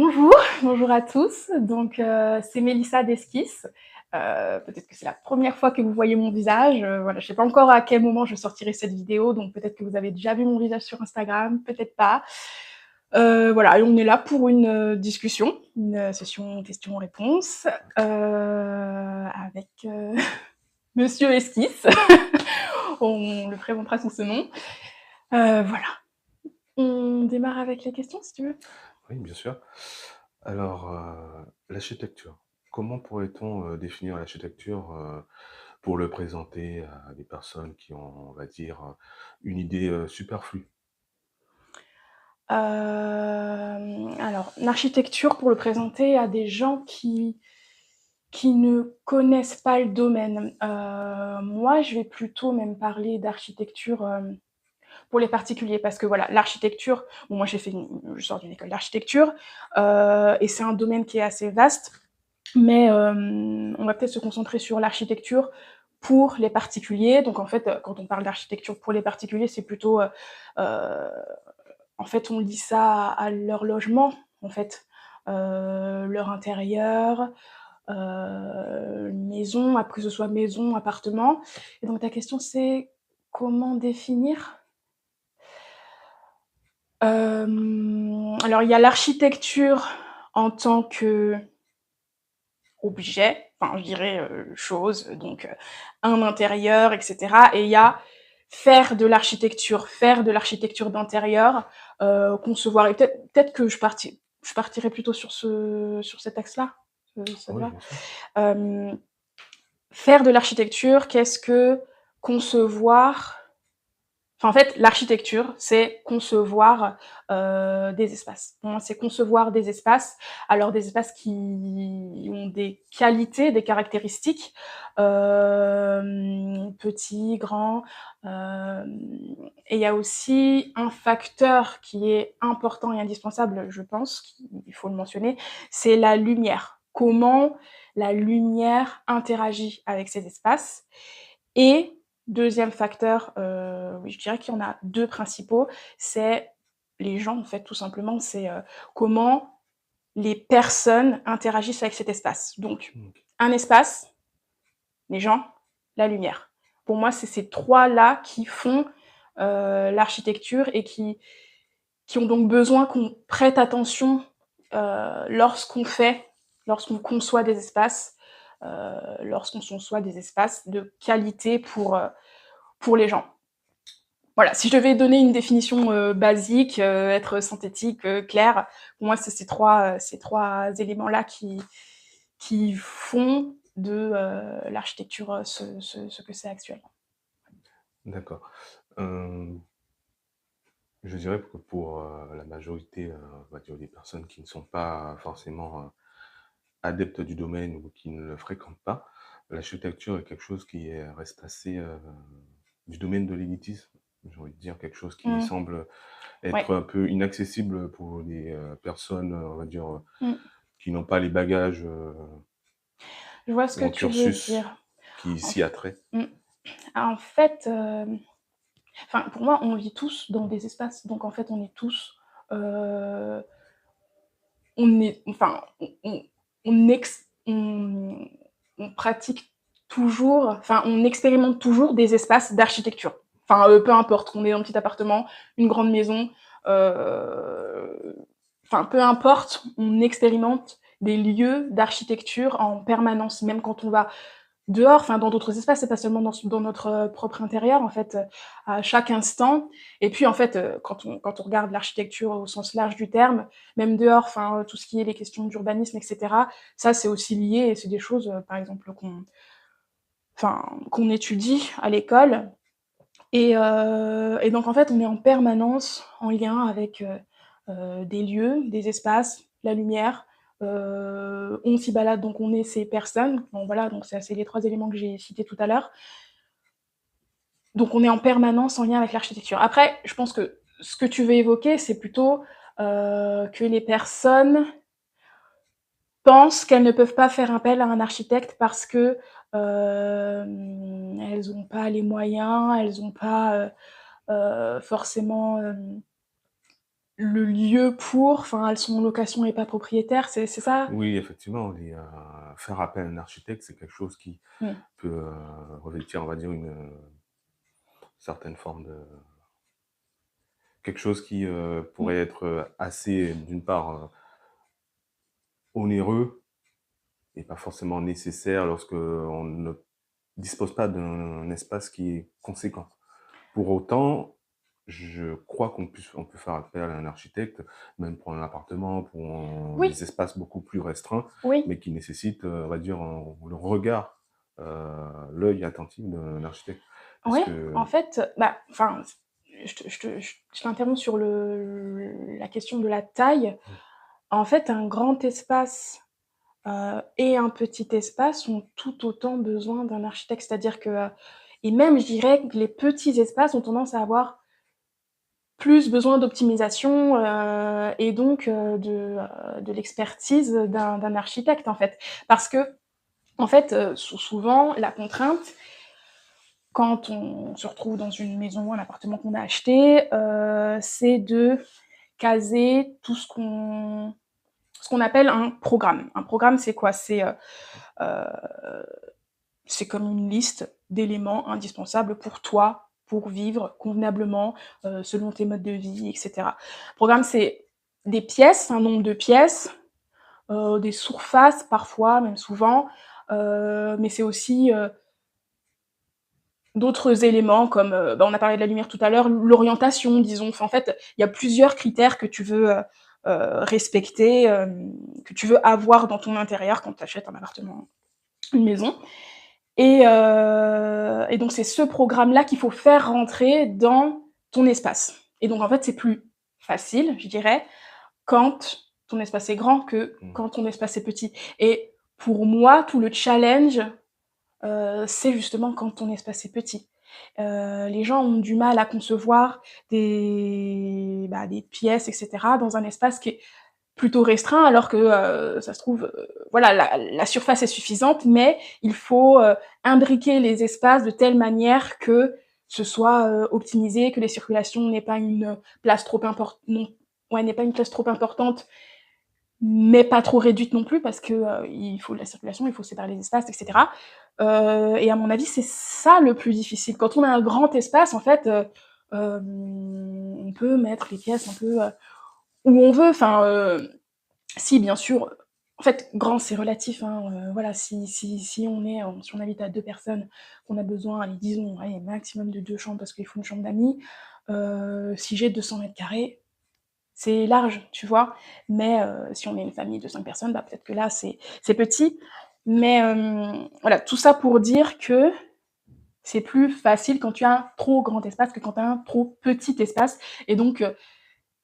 Bonjour, bonjour à tous. Donc, c'est Mélissa d'Esquisse. Peut-être que c'est la première fois que vous voyez mon visage. Voilà, je sais pas encore à quel moment je sortirai cette vidéo, donc peut-être que vous avez déjà vu mon visage sur Instagram, peut-être pas. Voilà, et on est là pour une discussion, une session questions-réponses avec Monsieur Esquisse. On le présentera sous ce nom. Voilà. On démarre avec les questions, si tu veux. Oui, bien sûr. Alors, l'architecture. Comment pourrait-on définir l'architecture pour le présenter à des personnes qui ont, on va dire, une idée superflue? Alors, l'architecture, pour le présenter à des gens qui ne connaissent pas le domaine. Moi, je vais plutôt même parler d'architecture pour les particuliers, parce que voilà, l'architecture, bon, moi je sors d'une école d'architecture, et c'est un domaine qui est assez vaste, mais on va peut-être se concentrer sur l'architecture pour les particuliers. Donc en fait, quand on parle d'architecture pour les particuliers, c'est plutôt euh, en fait, on lit ça à leur logement, en fait, leur intérieur, maison, après que ce soit maison, appartement. Et donc ta question, c'est comment définir? Alors il y a l'architecture en tant que objet, enfin je dirais chose, donc un intérieur, etc. Et il y a faire de l'architecture d'intérieur, concevoir. Et peut-être que je partirais plutôt sur cet axe-là. Ça te Oui, va? bien sûr. euh, Faire de l'architecture, qu'est-ce que concevoir? Enfin, en fait, l'architecture, c'est concevoir des espaces. Pour moi, c'est concevoir des espaces. Alors, des espaces qui ont des qualités, des caractéristiques, petits, grands. Et il y a aussi un facteur qui est important et indispensable, je pense, il faut le mentionner, c'est la lumière. Comment la lumière interagit avec ces espaces. Et deuxième facteur, oui, je dirais qu'il y en a deux principaux, c'est les gens, en fait, tout simplement. C'est comment les personnes interagissent avec cet espace. Donc, Ok. un espace, les gens, la lumière. Pour moi, c'est ces trois-là qui font l'architecture et qui ont donc besoin qu'on prête attention lorsqu'on conçoit des espaces, lorsqu'on conçoit des espaces de qualité pour les gens. Voilà, si je devais donner une définition basique, être synthétique, claire, pour moi, c'est ces trois éléments-là qui font de l'architecture ce que c'est actuellement. D'accord. Euh, je dirais que pour la majorité, on va dire des personnes qui ne sont pas forcément adeptes du domaine ou qui ne le fréquentent pas, l'architecture est quelque chose qui reste assez du domaine de l'élitisme. J'ai envie de dire quelque chose qui Mmh. semble Ouais. être un peu inaccessible pour les personnes, on va dire, Mmh. qui n'ont pas les bagages Je vois ce ou que un tu veux cursus dire. qui En, s'y a trait. mmh. En fait, enfin, pour moi, on vit tous dans des espaces, donc en fait, on est tous, euh, on est, enfin, on, ex- on pratique toujours, enfin, on expérimente toujours des espaces d'architecture. Enfin, peu importe, qu'on est dans un petit appartement, une grande maison, euh, enfin, peu importe, on expérimente des lieux d'architecture en permanence, même quand on va dehors, enfin dans d'autres espaces, c'est pas seulement dans notre propre intérieur, en fait, à chaque instant. Et puis, en fait, quand on regarde l'architecture au sens large du terme, même dehors, enfin, tout ce qui est les questions d'urbanisme, etc., ça, c'est aussi lié, et c'est des choses, par exemple, qu'on étudie à l'école. Et donc, en fait, on est en permanence en lien avec des lieux, des espaces, la lumière. On s'y balade, donc on est ces personnes. Bon, voilà, donc c'est les trois éléments que j'ai cités tout à l'heure. Donc on est en permanence en lien avec l'architecture. Après, je pense que ce que tu veux évoquer, c'est plutôt que les personnes pensent qu'elles ne peuvent pas faire appel à un architecte parce que elles n'ont pas les moyens, elles n'ont pas forcément le lieu pour, enfin, elles sont en location et pas propriétaires, c'est ça? Oui, effectivement, faire appel à un architecte, c'est quelque chose qui Mmh. peut, revêtir, on va dire, une, certaine forme de quelque chose qui, Mmh. pourrait être, assez, d'une part, onéreux et pas forcément nécessaire lorsque on ne dispose pas d'un espace qui est conséquent. Pour autant, je crois on peut faire appel à un architecte, même pour un appartement, pour Oui, des espaces beaucoup plus restreints, oui, mais qui nécessitent, on va dire, le regard, l'œil attentif d'un architecte. Est-ce ouais, que en fait, bah, enfin, je t'interromps sur la question de la taille. mmh, En fait, un grand espace, et un petit espace ont tout autant besoin d'un architecte. C'est-à-dire que, et même je dirais que les petits espaces ont tendance à avoir plus besoin d'optimisation, et donc, de l'expertise d'un architecte, en fait. Parce qu'en fait, souvent la contrainte, quand on se retrouve dans une maison, un appartement qu'on a acheté, c'est de caser tout ce qu'on appelle un programme. Un programme, c'est quoi? Heu, c'est comme une liste d'éléments indispensables pour toi, pour vivre convenablement, selon tes modes de vie, et cetera. Programme, c'est des pièces, un nombre de pièces, des surfaces parfois, même souvent, mais c'est aussi, d'autres éléments comme, bah, on a parlé de la lumière tout à l'heure, l'orientation disons. Enfin, en fait, il y a plusieurs critères que tu veux, respecter, que tu veux avoir dans ton intérieur quand tu achètes un appartement, une maison. Et donc c'est ce programme-là qu'il faut faire rentrer dans ton espace. Et donc en fait, c'est plus facile, je dirais, quand ton espace est grand que mmh, quand ton espace est petit. Et pour moi, tout le challenge, c'est justement quand ton espace est petit. Les gens ont du mal à concevoir des pièces, et cetera, dans un espace qui est plutôt restreint, alors que, ça se trouve, voilà, la surface est suffisante, mais il faut, imbriquer les espaces de telle manière que ce soit, optimisé, que les circulations n'aient pas une place trop import non, ouais, n'aient pas une place trop importante, mais pas trop réduite non plus parce que, il faut de la circulation, il faut séparer les espaces, et mmh, cetera. Et à mon avis, c'est ça le plus difficile. Quand on a un grand espace, en fait, on peut mettre les pièces un peu, où on veut. Enfin, si bien sûr, en fait, grand c'est relatif, hein, voilà, si on habite à 2 personnes, qu'on a besoin, allez, disons, allez, maximum de 2 chambres parce qu'il faut une chambre d'amis, si j'ai 200 m², c'est large, tu vois? Mais, si on est une famille de 5 personnes, bah, peut-être que là, c'est petit. Mais, voilà, tout ça pour dire que c'est plus facile quand tu as un trop grand espace que quand tu as un trop petit espace. Et donc,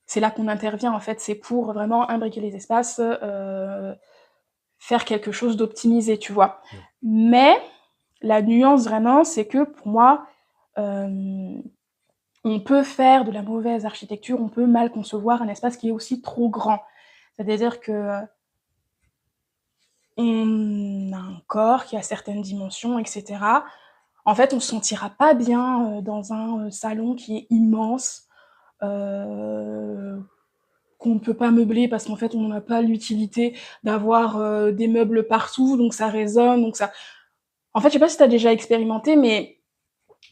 c'est là qu'on intervient, en fait, c'est pour vraiment imbriquer les espaces, faire quelque chose d'optimisé, tu vois? mmh, Mais la nuance vraiment, c'est que pour moi, hem, on peut faire de la mauvaise architecture, on peut mal concevoir un espace qui est aussi trop grand. C'est-à-dire que, on a un corps qui a certaines dimensions, et cetera. En fait, on se sentira pas bien, dans un, salon qui est immense, heu, qu'on ne peut pas meubler parce qu'en fait, on n'a pas l'utilité d'avoir, des meubles partout, donc ça résonne, donc ça, en fait, je sais pas si tu as déjà expérimenté, mais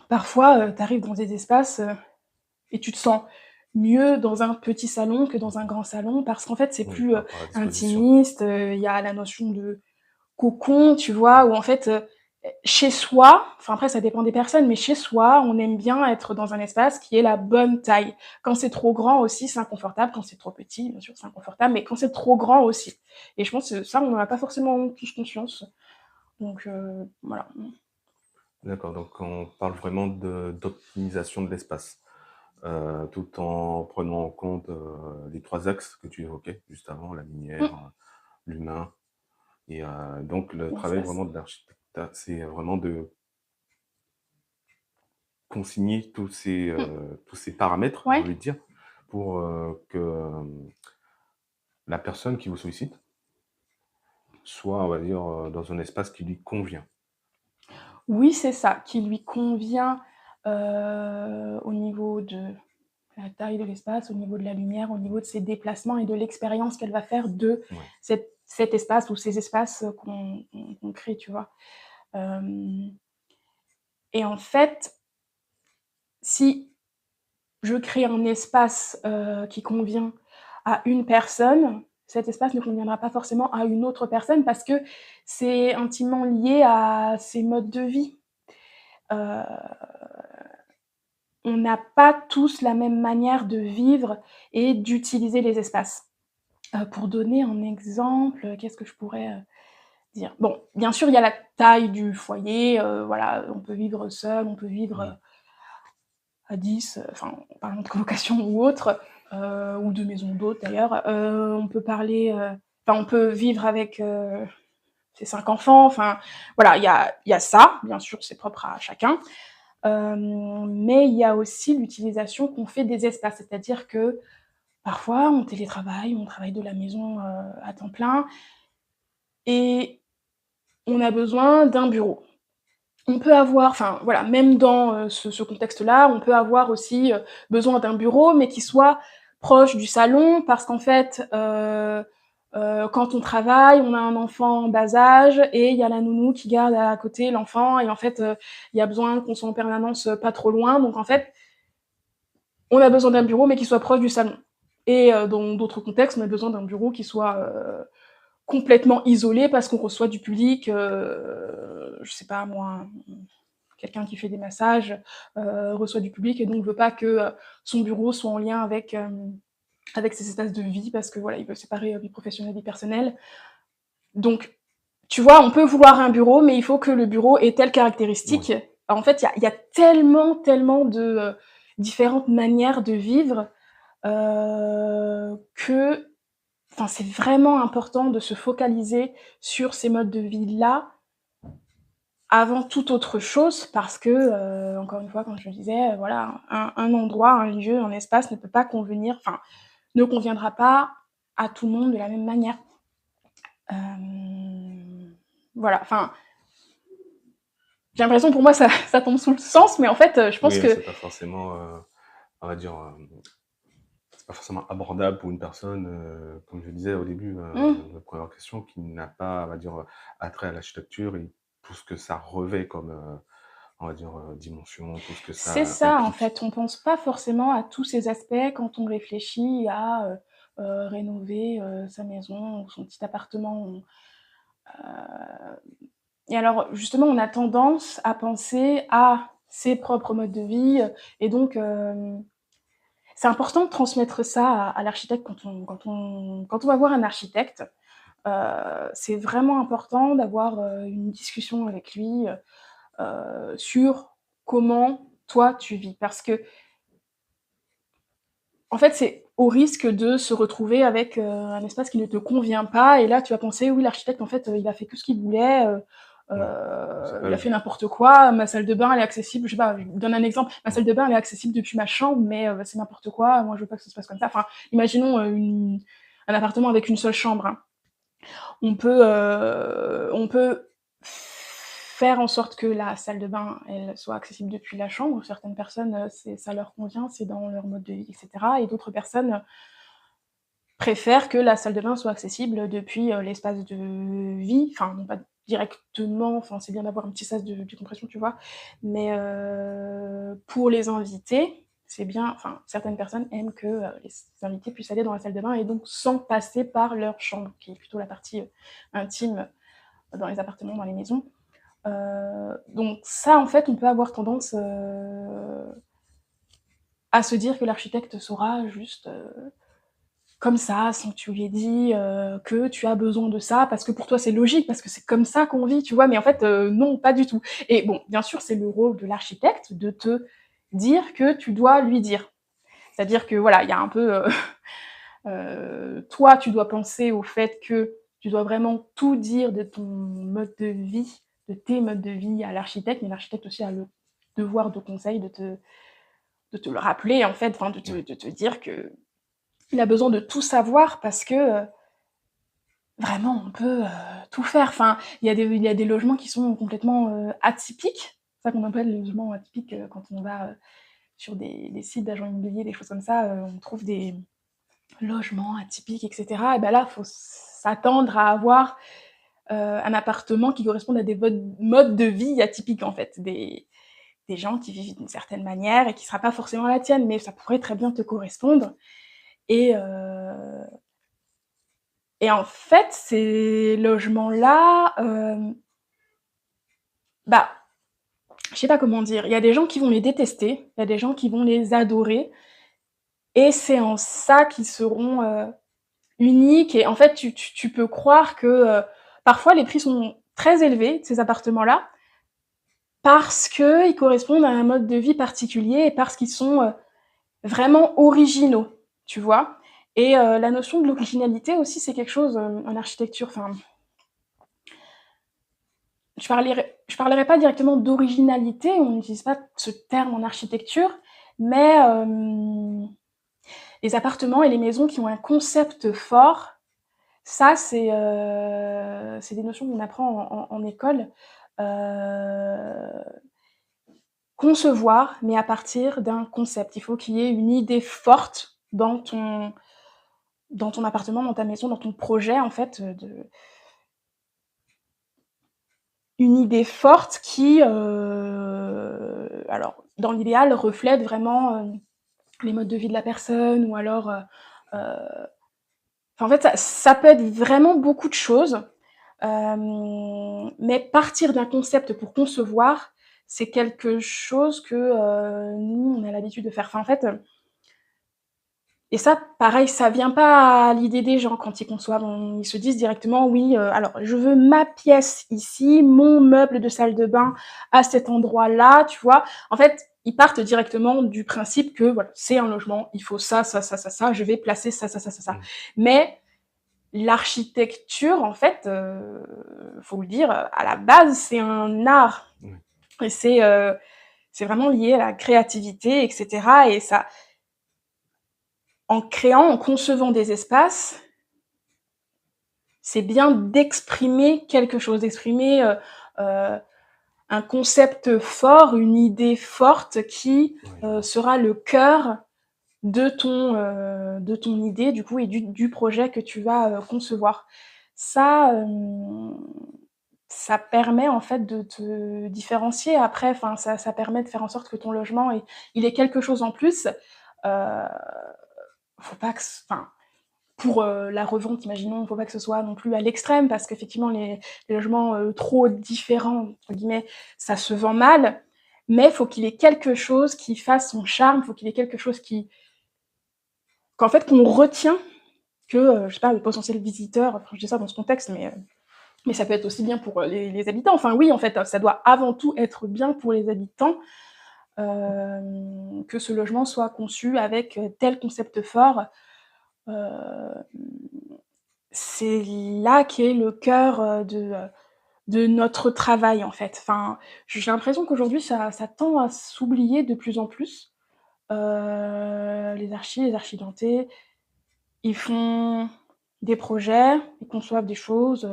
parfois, tu arrives dans des espaces, et tu te sens mieux dans un petit salon que dans un mmh. grand salon parce qu'en fait, c'est Oui, plus, par rapport à la disposition. intimiste, il y a la notion de cocon, tu vois? Où en fait, chez soi, enfin après ça dépend des personnes, mais chez soi, on aime bien être dans un espace qui est la bonne taille. Quand c'est trop grand aussi, c'est inconfortable, quand c'est trop petit, bien sûr, c'est inconfortable, mais quand c'est trop grand aussi. Et je pense que ça, on n'en a pas forcément tous conscience. Donc voilà. D'accord, donc on parle vraiment d'optimisation de l'espace, tout en prenant en compte, les 3 axes que tu évoquais juste avant, la lumière, Mmh, l'humain et donc le travail l'espace. vraiment de l'architecte, c'est vraiment de consigner Mmh, tous ces paramètres, j'ai ouais. envie de dire, pour, que, la personne qui vous sollicite soit, on va dire, dans un espace qui lui convient. Oui, c'est ça, qui lui convient, au niveau de la taille de l'espace, au niveau de la lumière, au niveau de ses déplacements et de l'expérience qu'elle va faire de Ouais. cet espace ou ces espaces qu'on crée, tu vois. Et en fait, si je crée un espace qui convient à une personne, cet espace ne conviendra pas forcément à une autre personne parce que c'est intimement lié à ses modes de vie. Euh, on n'a pas tous la même manière de vivre et d'utiliser les espaces. Pour donner un exemple, qu'est-ce que je pourrais dire? Bon, bien sûr, il y a la taille du foyer, voilà, on peut vivre seul, on peut vivre Mmh. à 10, enfin, en parlant de colocation ou autre, ou de maison d'hôte d'ailleurs. On peut parler, enfin, on peut vivre avec ses 5 enfants, enfin, voilà, il y a ça, bien sûr, c'est propre à chacun. Mais il y a aussi l'utilisation qu'on fait des espaces, c'est-à-dire que parfois on télétravaille, on travaille de la maison à temps plein et on a besoin d'un bureau. On peut avoir, enfin voilà, même dans ce contexte-là, on peut avoir aussi besoin d'un bureau, mais qui soit proche du salon, parce qu'en fait, quand on travaille, on a un enfant en bas âge et il y a la nounou qui garde à côté l'enfant et en fait, il y a besoin qu'on soit en permanence pas trop loin. Donc en fait, on a besoin d'un bureau, mais qui soit proche du salon. Et dans d'autres contextes, on a besoin d'un bureau qui soit complètement isolé parce qu'on reçoit du public, je sais pas moi, quelqu'un qui fait des massages reçoit du public et donc veut pas que son bureau soit en lien avec ses espaces de vie parce que voilà, il veut séparer vie professionnelle et vie personnelle. Donc, tu vois, on peut vouloir un bureau, mais il faut que le bureau ait telle Ouais. caractéristique. En fait, il y a tellement, tellement de différentes manières de vivre que, enfin, c'est vraiment important de se focaliser sur ces modes de vie-là avant toute autre chose, parce que, encore une fois, comme je le disais, voilà, un endroit, un lieu, un espace ne peut pas convenir, enfin, ne conviendra pas à tout le monde de la même manière. Voilà, enfin, j'ai l'impression pour moi ça tombe sous le sens, mais en fait, je pense Oui, que c'est pas forcément, on va dire, c'est pas forcément abordable pour une personne, comme je disais au début, mmh, de la première question, qui n'a pas, on va dire, attrait à l'architecture et tout ce que ça revêt comme, on va dire, dimension, tout ce que c'est ça ça en implique. fait, on pense pas forcément à tous ces aspects quand on réfléchit à rénover sa maison ou son petit appartement. Et alors, justement, on a tendance à penser à ses propres modes de vie, et donc, c'est important de transmettre ça à l'architecte quand on va voir un architecte. C'est vraiment important d'avoir une discussion avec lui sur comment toi tu vis. Parce que, en fait, c'est au risque de se retrouver avec un espace qui ne te convient pas, et là tu vas penser: «Oui, l'architecte, en fait, il a fait que ce qu'il voulait, Ouais, c'est pas il a le fait but. n'importe quoi, ma salle de bain elle est accessible», je sais pas, je vous donne un exemple, «Ma Ouais. salle de bain elle est accessible depuis ma chambre, mais c'est n'importe quoi, moi je veux pas que ça se passe comme ça». Enfin, imaginons un appartement avec une seule chambre, hein. On peut faire en sorte que la salle de bain, elle soit accessible depuis la chambre. Certaines personnes, ça leur convient, c'est dans leur mode de vie, et cetera, et d'autres personnes préfèrent que la salle de bain soit accessible depuis, l'espace de vie. Enfin, non pas directement, enfin, c'est bien d'avoir un petit sas de décompression, tu vois? Mais, pour les invités, c'est bien, enfin, certaines personnes aiment que, les invités puissent aller dans la salle de bain et donc sans passer par leur chambre, qui est plutôt la partie, intime dans les appartements, dans les maisons. Donc ça, en fait, on peut avoir tendance, à se dire que l'architecte saura juste, comme ça, sans que tu lui aies dit que tu as besoin de ça, parce que pour toi c'est logique, parce que c'est comme ça qu'on vit, tu vois, mais en fait, non, pas du tout. Et bon, bien sûr, c'est le rôle de l'architecte de te dire que tu dois lui dire. C'est-à-dire que voilà, il y a un peu, toi, tu dois penser au fait que tu dois vraiment tout dire de ton mode de vie, de tes modes de vie à l'architecte, mais l'architecte aussi a le devoir de conseil de te le rappeler, en fait, enfin, de te, Ouais. de te dire que il a besoin de tout savoir parce que vraiment, on peut tout faire. Enfin, il y a des logements qui sont complètement atypiques. C'est ça qu'on appelle les logements atypiques quand on va sur des sites d'agents immobiliers, des choses comme ça, on trouve des logements atypiques, et cetera. Et ben là, il faut s'attendre à avoir un appartement qui corresponde à des modes de vie atypiques, en fait. Des gens qui vivent d'une certaine manière et qui ne sera pas forcément la tienne, mais ça pourrait très bien te correspondre. Et, euh, et en fait, ces logements-là, bah, je sais pas comment dire, il y a des gens qui vont les détester, il y a des gens qui vont les adorer, et c'est en ça qu'ils seront uniques. Et en fait, tu peux croire que parfois les prix sont très élevés de ces appartements-là, parce qu'ils correspondent à un mode de vie particulier et parce qu'ils sont vraiment originaux, tu vois. Et la notion de l'originalité aussi, c'est quelque chose en architecture. Enfin, je parlerai pas directement d'originalité, on n'utilise pas ce terme en architecture, mais les appartements et les maisons qui ont un concept fort, ça, c'est des notions qu'on apprend en école. Euh, Concevoir, mais à partir d'un concept. Il faut qu'il y ait une idée forte dans ton appartement, dans ta maison, dans ton projet, en fait, une idée forte qui, alors, dans l'idéal, reflète vraiment les modes de vie de la personne, ou alors, en fait, ça peut être vraiment beaucoup de choses, mais partir d'un concept pour concevoir, c'est quelque chose que nous, on a l'habitude de faire. Enfin, en fait, et ça, pareil, ça vient pas à l'idée des gens quand ils conçoivent. Ils se disent directement, oui, alors je veux ma pièce ici, mon meuble de salle de bain à cet endroit-là, tu vois. En fait, ils partent directement du principe que voilà, c'est un logement, il faut ça, ça, ça, ça, ça, je vais placer ça, ça, ça, ça, ça. Mmh. Mais l'architecture, en fait, faut le dire, à la base, c'est un art. Oui. Et c'est vraiment lié à la créativité, etc. Et ça, en créant, en concevant des espaces, c'est bien d'exprimer quelque chose, d'exprimer euh, un concept fort, une idée forte qui Oui, je vois. sera le cœur de ton idée, du coup, et du projet que tu vas concevoir. Ça, ça permet en fait de te différencier après, enfin, ça permet de faire en sorte que ton logement, il ait quelque chose en plus. Euh, Faut pas que, enfin, pour la revente, imaginons, il ne faut pas que ce soit non plus à l'extrême, parce qu'effectivement, les logements trop différents, entre guillemets, ça se vend mal, mais il faut qu'il ait quelque chose qui fasse son charme, il faut qu'il ait quelque chose qu'en fait, qu'on retient, que, je sais pas, le potentiel visiteur, enfin, je dis ça dans ce contexte, mais ça peut être aussi bien pour les habitants. Enfin, oui, en fait, ça doit avant tout être bien pour les habitants, que ce logement soit conçu avec tel concept fort. Euh, c'est là qu'est le cœur de notre travail, en fait. Enfin, j'ai l'impression qu'aujourd'hui, ça tend à s'oublier de plus en plus. Les archidentés, ils font des projets, ils conçoivent des choses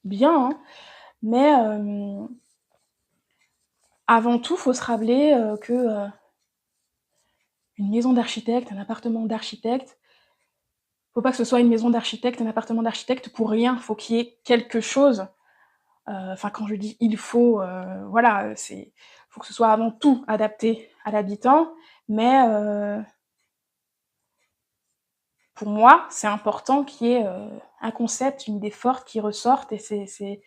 bien, hein, mais avant tout, il faut se rappeler que une maison d'architecte, un appartement d'architecte, faut pas que ce soit une maison d'architecte, un appartement d'architecte pour rien. Faut qu'il y ait quelque chose. Enfin, quand je dis il faut, voilà, faut que ce soit avant tout adapté à l'habitant, mais pour moi, c'est important qu'il y ait un concept, une idée forte qui ressorte, et c'est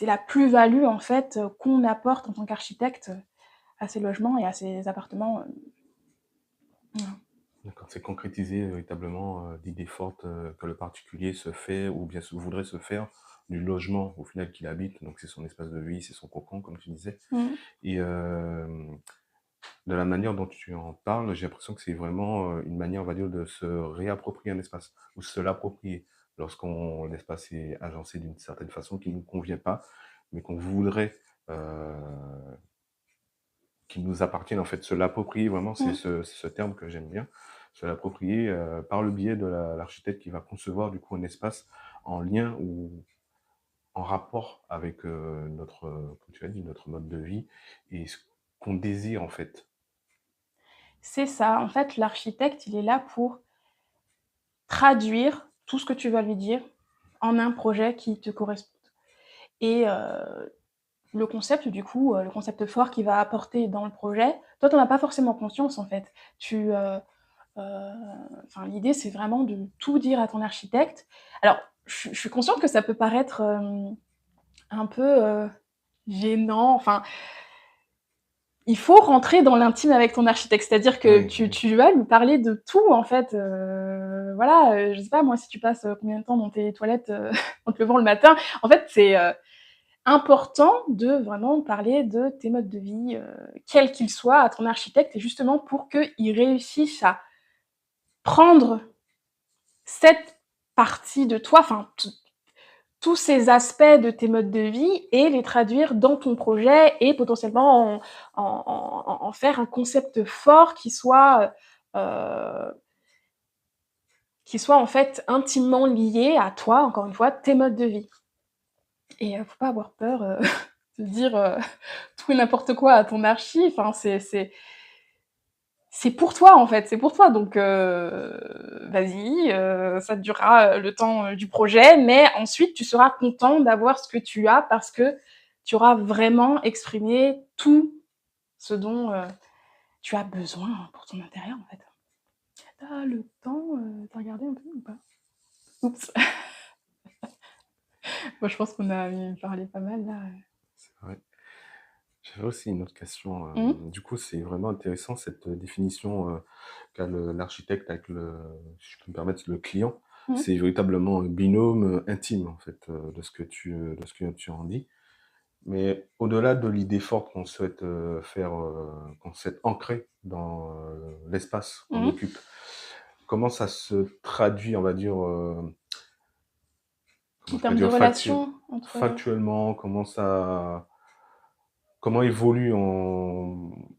la plus-value en fait qu'on apporte en tant qu'architecte à ces logements et à ces appartements. Voilà. D'accord, c'est concrétiser véritablement l'idée forte que le particulier se fait ou bien voudrait se faire du logement au final qu'il habite. Donc c'est son espace de vie, c'est son cocon, comme tu disais. Mm. Et de la manière dont tu en parles, j'ai l'impression que c'est vraiment une manière, on va dire, de se réapproprier un espace ou se l'approprier lorsqu'on l'espace est agencé d'une certaine façon qui ne nous convient pas, mais qu'on voudrait euh, qu'il nous appartienne, en fait, se l'approprier vraiment, Mm. c'est ce terme que j'aime bien, se l'approprier par le biais de l'architecte qui va concevoir du coup un espace en lien ou en rapport avec notre, comme tu as dit, notre mode de vie et qu'on désire, en fait. C'est ça, en fait, l'architecte, il est là pour traduire tout ce que tu vas lui dire en un projet qui te corresponde. Et le concept, du coup, le concept fort qu'il va apporter dans le projet, toi, tu en as pas forcément conscience, en fait. Enfin, l'idée, c'est vraiment de tout dire à ton architecte. Alors, je suis consciente que ça peut paraître un peu gênant. Enfin, il faut rentrer dans l'intime avec ton architecte, c'est-à-dire que Oui, oui. tu vas lui parler de tout, en fait. Voilà, je sais pas, moi, si tu passes combien de temps dans tes toilettes en te levant le matin, en fait, c'est important de vraiment parler de tes modes de vie, quels qu'ils soient, à ton architecte, et justement pour qu'il réussisse à prendre cette partie de toi, enfin, tous ces aspects de tes modes de vie et les traduire dans ton projet et potentiellement en faire un concept fort qui soit en fait intimement lié à toi, encore une fois, tes modes de vie. Et faut pas avoir peur de dire tout et n'importe quoi à ton archi. Enfin, c'est pour toi en fait, c'est pour toi. Donc vas-y, ça durera le temps du projet, mais ensuite tu seras content d'avoir ce que tu as parce que tu auras vraiment exprimé tout ce dont tu as besoin pour ton intérieur en fait. T'as le temps, t'as regardé un peu ou pas? Oups. Moi je pense qu'on a parlé pas mal là. C'est vrai. J'avais aussi une autre question. Mmh. Du coup, c'est vraiment intéressant cette définition qu'a l'architecte avec si je peux me permettre, le client. Mmh. C'est véritablement un binôme intime, en fait, de ce que tu en dis. Mais au-delà de l'idée forte qu'on souhaite faire, qu'on souhaite ancrer dans l'espace qu'on Mmh. occupe, comment ça se traduit, on va dire, En comment je peux termes de dire, relation entre. factuellement, comment évolue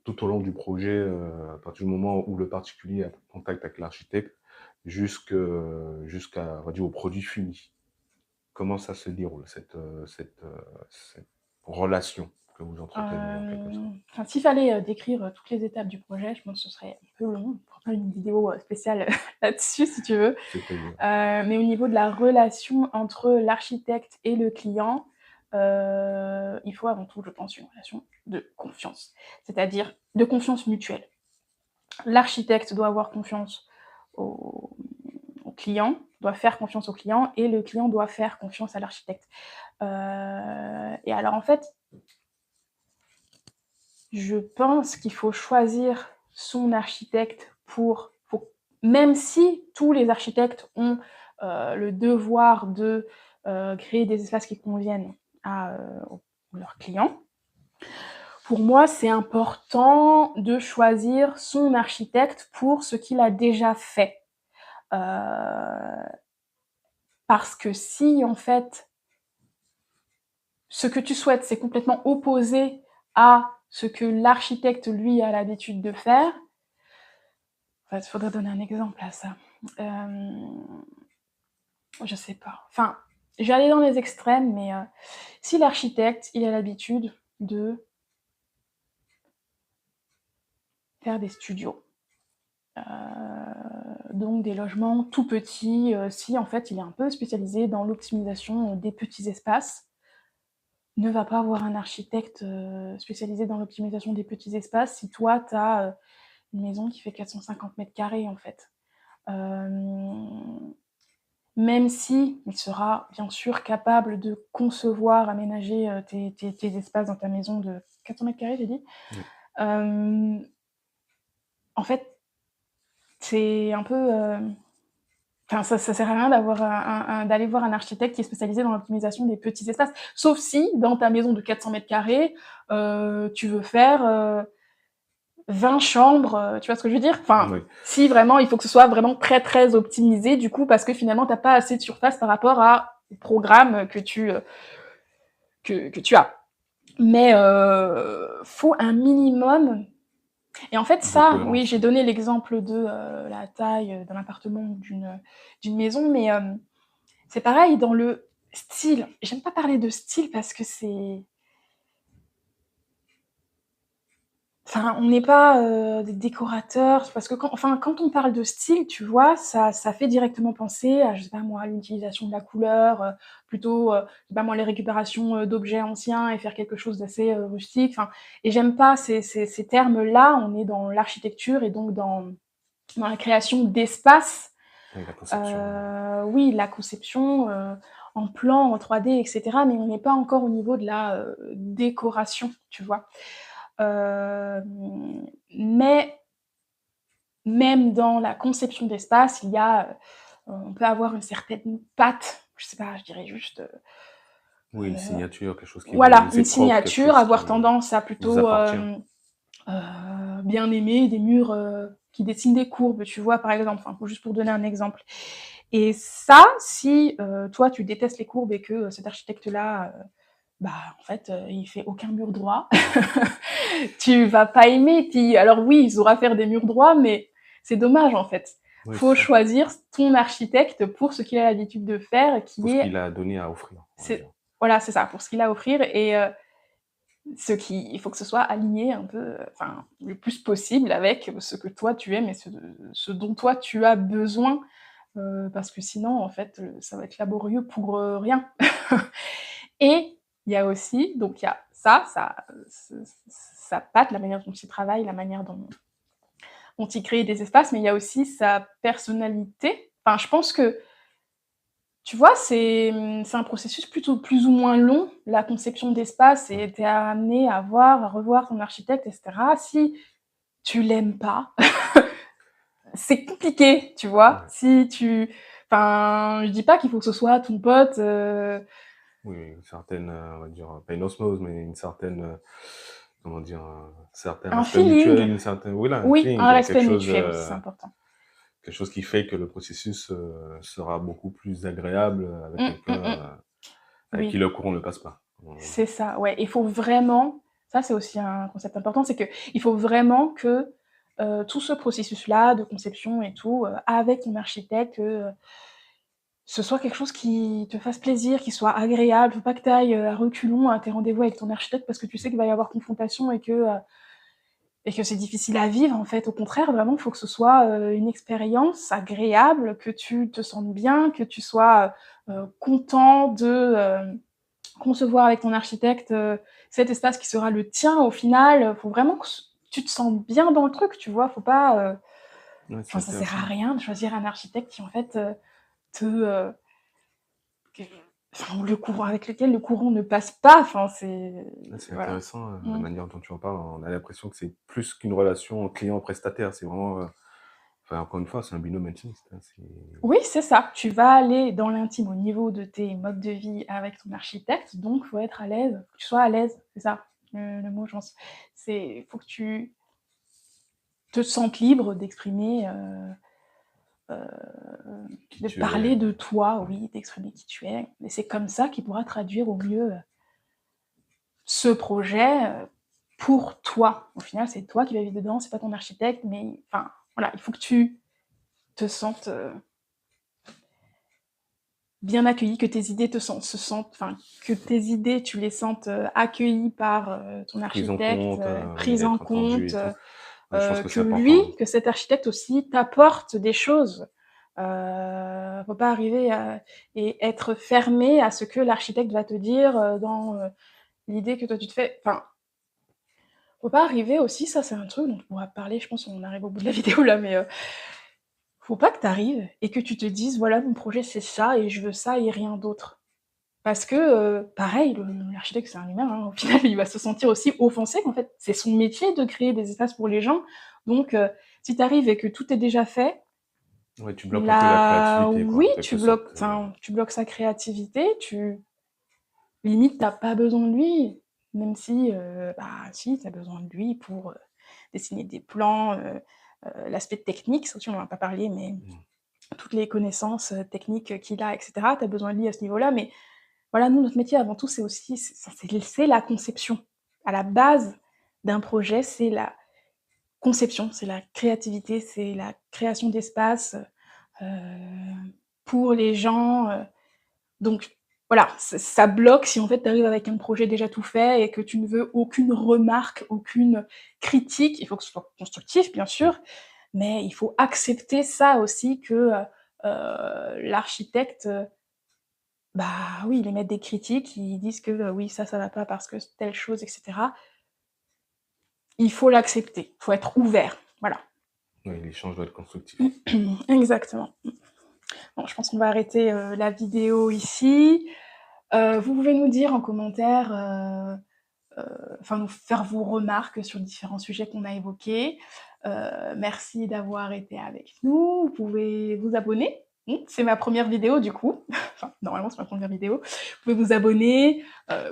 tout au long du projet, à partir du moment où le particulier a contact avec l'architecte, jusqu'à, on va dire, au produit fini? Comment ça se déroule, cette relation que vous entretenez en quelque sorte? Enfin, s'il fallait décrire toutes les étapes du projet, je pense que ce serait un peu long. On fera pas une vidéo spéciale là-dessus si tu veux. C'est-à-dire? Mais au niveau de la relation entre l'architecte et le client, il faut avant tout, je pense, une relation de confiance, c'est-à-dire de confiance mutuelle. L'architecte doit avoir confiance au, au client, doit faire confiance au client, et le client doit faire confiance à l'architecte. Et alors en fait, je pense qu'il faut choisir son architecte même si tous les architectes ont le devoir de créer des espaces qui conviennent à leurs clients. Pour moi, c'est important de choisir son architecte pour ce qu'il a déjà fait. Parce que si, en fait, ce que tu souhaites, c'est complètement opposé à ce que l'architecte, lui, a l'habitude de faire, en fait, il faudrait donner un exemple à ça. Je sais pas. Enfin, j'allais dans les extrêmes, mais si l'architecte, il a l'habitude de faire des studios, donc des logements tout petits, si en fait il est un peu spécialisé dans l'optimisation des petits espaces, ne va pas avoir un architecte spécialisé dans l'optimisation des petits espaces si toi, tu as une maison qui fait 450 mètres carrés en fait. Même si il sera bien sûr capable de concevoir, aménager tes espaces dans ta maison de 400 mètres carrés, j'ai dit. Oui. En fait, c'est un peu. Enfin, ça sert à rien d'aller voir un architecte qui est spécialisé dans l'optimisation des petits espaces. Sauf si, dans ta maison de 400 mètres carrés, tu veux faire 20 chambres, tu vois ce que je veux dire? Enfin, Oui. si vraiment il faut que ce soit vraiment très très optimisé, du coup, parce que finalement t'as pas assez de surface par rapport au programme que tu as. Mais faut un minimum. Et en fait, De ça, oui, cohérence. j'ai donné l'exemple de la taille d'un appartement ou d'une maison, mais c'est pareil dans le style. J'aime pas parler de style parce que enfin, on n'est pas, des décorateurs, parce que quand on parle de style, tu vois, ça fait directement penser à, je sais pas moi, l'utilisation de la couleur, plutôt, je sais pas moi, les récupérations, d'objets anciens et faire quelque chose d'assez, rustique, enfin et j'aime pas ces termes-là. On est dans l'architecture et donc dans la création d'espaces. Oui, la conception, Oui, la conception, en plan, en 3D et cetera, mais on n'est pas encore au niveau de la, décoration, tu vois? Mais même dans la conception d'espace, il y a, on peut avoir une certaine patte, je sais pas, je dirais juste, oui, une signature, quelque chose qui voilà, vous est une propre, quelque signature, chose avoir qui tendance à vous plutôt, appartient. bien aimer des murs, qui dessinent des courbes, tu vois? Par exemple, enfin, juste pour donner un exemple et ça, si, toi, tu détestes les courbes et que, cet architecte-là, bah, en fait, il fait aucun mur droit, tu vas pas aimer. Puis alors oui, il saura faire des murs droits, mais c'est dommage, en fait. Oui, Faut c'est ça. choisir ton architecte pour ce qu'il a l'habitude de faire, Pour qui ce est qu'il a donné à offrir, on va dire. c'est voilà, c'est ça, pour ce qu'il a à offrir et ce qui il faut que ce soit aligné un peu, enfin, le plus possible avec ce que toi tu aimes et ce dont toi tu as besoin, parce que sinon, en fait, ça va être laborieux pour, rien. Et il y a aussi donc il y a sa patte, la manière dont il travaille, la manière dont il crée des espaces, mais il y a aussi sa personnalité. Enfin, je pense que, tu vois, c'est un processus plutôt plus ou moins long, la conception d'espace Ouais, et tu es amené à voir, à revoir ton architecte et cetera. Si tu l'aimes pas, c'est compliqué, tu vois? ouais. Si tu enfin, je dis pas qu'il faut que ce soit ton pote, Oui, oui, une certaine, on va dire, pas une osmose, mais une certaine, comment dire? Un certain un respect mutuel, feeling. une certaine voilà, un Oui, feeling, un respect mutuel aussi, c'est important. quelque chose qui fait que le processus, sera beaucoup plus agréable, avec Mmh, quelqu'un, mmh mh. avec qui Oui, le courant ne passe pas, comme on dit. c'est ça, ouais. Il faut vraiment ça, c'est aussi un concept important, c'est qu'il faut vraiment que, tout ce processus-là de conception et tout, avec ton architecte, ce soit quelque chose qui te fasse plaisir, qui soit agréable. Faut pas que tu ailles, à reculons à tes rendez-vous avec ton architecte parce que tu sais qu'il va y avoir confrontation et que c'est difficile à vivre, en fait. Au contraire, vraiment, il faut que ce soit, une expérience agréable, que tu te sentes bien, que tu sois, content de, concevoir avec ton architecte, cet espace qui sera le tien au final. Faut vraiment que tu te sentes bien dans le truc, tu vois? Faut pas, Ouais, c'est enfin, ça sert à intéressant. rien de choisir un architecte qui, en fait, te, que enfin, le courant avec lequel le courant ne passe pas, enfin, c'est Ouais, c'est voilà. intéressant, la Mmh. manière dont tu en parles. On a l'impression que c'est plus qu'une relation client-prestataire. C'est vraiment, enfin, encore une fois, c'est un binôme intimiste, hein, c'est Oui, c'est ça. Tu vas aller dans l'intime au niveau de tes modes de vie avec ton architecte, donc faut être à l'aise, faut que tu sois à l'aise, c'est ça, le mot, je pense. C'est faut que tu te sentes libre d'exprimer, qui de tu es, parler de toi, ouais. oui, d'exprimer qui tu es et c'est comme ça qu'il pourra traduire au mieux, ce projet, pour toi. Au final, c'est toi qui vas vivre dedans, c'est pas ton architecte, mais enfin, voilà, il faut que tu te sentes, bien accueilli, que tes idées se sentent, enfin, que tes idées, tu les sentes, accueillies par, ton Prise en architecte, compte, oui, prises en d'être entendu compte, et tout. Ouais, je pense que que c'est important, lui, oui. que cet architecte aussi t'apporte des choses. Faut pas arriver et être fermé à ce que l'architecte va te dire, dans, l'idée que toi tu te fais. Enfin, faut pas arriver aussi, ça c'est un truc dont on pourra parler, je pense, on arrive au bout de la vidéo là, mais, faut pas que tu arrives et que tu te dises: «Voilà, mon projet c'est ça et je veux ça et rien d'autre». Parce que, pareil, l'architecte, c'est un humain, hein, au final, il va se sentir aussi offensé qu'en fait, c'est son métier de créer des espaces pour les gens. Donc, si tu arrives et que tout est déjà fait, Ouais, tu bloques un peu la là, créativité, quoi, oui, en quelque sorte, tu bloques sa créativité, limite, tu pas besoin de lui, même si, bah, si, tu as besoin de lui pour, dessiner des plans, l'aspect technique, ça aussi on en a pas parlé, mais mmh. toutes les connaissances, techniques qu'il a et cetera, tu as besoin de lui à ce niveau-là, mais voilà, nous, notre métier avant tout, c'est aussi c'est la conception. À la base d'un projet, c'est la conception, c'est la créativité, c'est la création d'espace, pour les gens, donc voilà, ça bloque si en fait tu arrives avec un projet déjà tout fait et que tu ne veux aucune remarque, aucune critique. Il faut que ce soit constructif bien Mmh. sûr, mais il faut accepter ça aussi que, l'architecte, bah, oui, ils émettent des critiques, ils disent que, oui ça va pas parce que telle chose et cetera. Il faut l'accepter, il faut être ouvert, voilà. Oui, l'échange doit être constructif. Exactement. Bon, je pense qu'on va arrêter, la vidéo ici. Vous pouvez nous dire en commentaire, enfin nous faire vos remarques sur différents sujets qu'on a évoqués. Merci d'avoir été avec nous. Vous pouvez vous abonner. C'est ma première vidéo du coup. Enfin, normalement, c'est ma première vidéo. Vous pouvez vous abonner,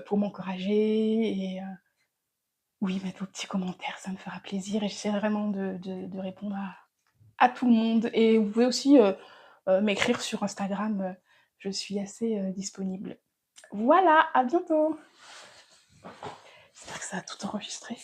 pour m'encourager et oui, mettre vos petits commentaires, ça me fera plaisir et j'essaierai vraiment de répondre à tout le monde et vous pouvez aussi, m'écrire sur Instagram, je suis assez, disponible. Voilà, à bientôt! J'espère que ça a tout enregistré.